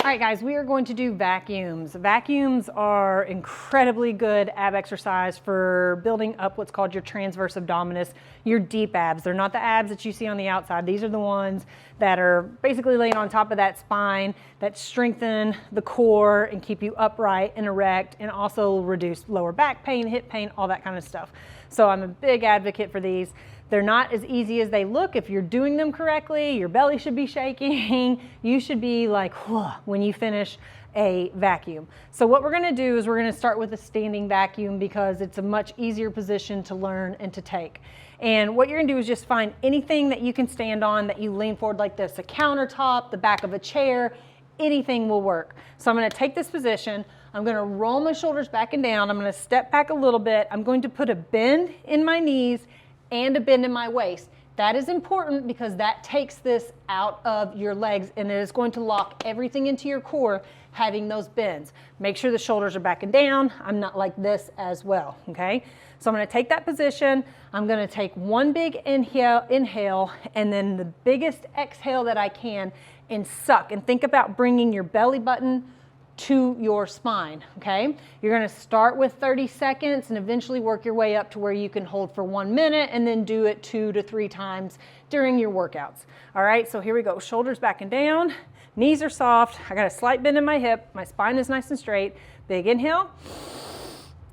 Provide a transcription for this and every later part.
right, guys, we are going to do vacuums. Vacuums are incredibly good ab exercise for building up what's called your transverse abdominis, your deep abs. They're not the abs that you see on the outside. These are the ones that are basically laying on top of that spine that strengthen the core and keep you upright and erect, and also reduce lower back pain, hip pain, all that kind of stuff. So I'm a big advocate for these. They're not as easy as they look. If you're doing them correctly, your belly should be shaking. You should be like, whoa, when you finish a vacuum. So what we're gonna do is we're gonna start with a standing vacuum because it's a much easier position to learn and to take. And what you're gonna do is just find anything that you can stand on that you lean forward like this, a countertop, the back of a chair, anything will work. So I'm gonna take this position, I'm gonna roll my shoulders back and down, I'm gonna step back a little bit, I'm going to put a bend in my knees and a bend in my waist. That is important because that takes this out of your legs and it is going to lock everything into your core, having those bends. Make sure the shoulders are back and down. I'm not like this as well, okay? So I'm gonna take that position. I'm gonna take one big inhale, and then the biggest exhale that I can and suck. And think about bringing your belly button to your spine, okay? You're gonna start with 30 seconds and eventually work your way up to where you can hold for 1 minute and then do it 2 to 3 times during your workouts. All right, so here we go. Shoulders back and down, knees are soft. I got a slight bend in my hip. My spine is nice and straight. Big inhale,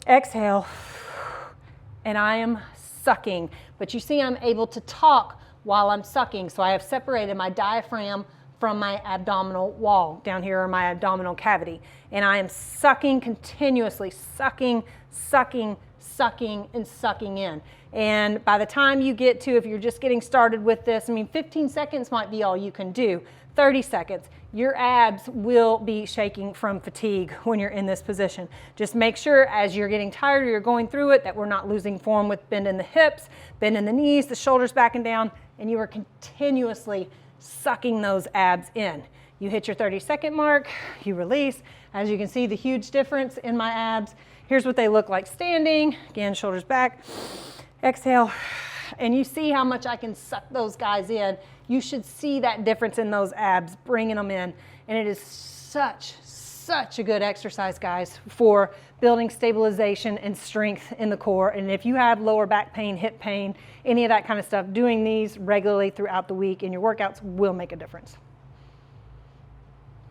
exhale, and I am sucking. But you see I'm able to talk while I'm sucking. So I have separated my diaphragm from my abdominal wall. Down here are my abdominal cavity. And I am sucking continuously, sucking, sucking, sucking, and sucking in. And by the time you get to, if you're just getting started with this, I mean, 15 seconds might be all you can do. 30 seconds, your abs will be shaking from fatigue when you're in this position. Just make sure as you're getting tired or you're going through it that we're not losing form with bend in the hips, bend in the knees, the shoulders back and down, and you are continuously sucking those abs in. You hit your 30-second mark, you release. As you can see, the huge difference in my abs. Here's what they look like standing. Again, shoulders back, exhale. And you see how much I can suck those guys in. You should see that difference in those abs, bringing them in. And it is such a good exercise, guys, for building stabilization and strength in the core. And if you have lower back pain, hip pain, any of that kind of stuff, doing these regularly throughout the week in your workouts will make a difference.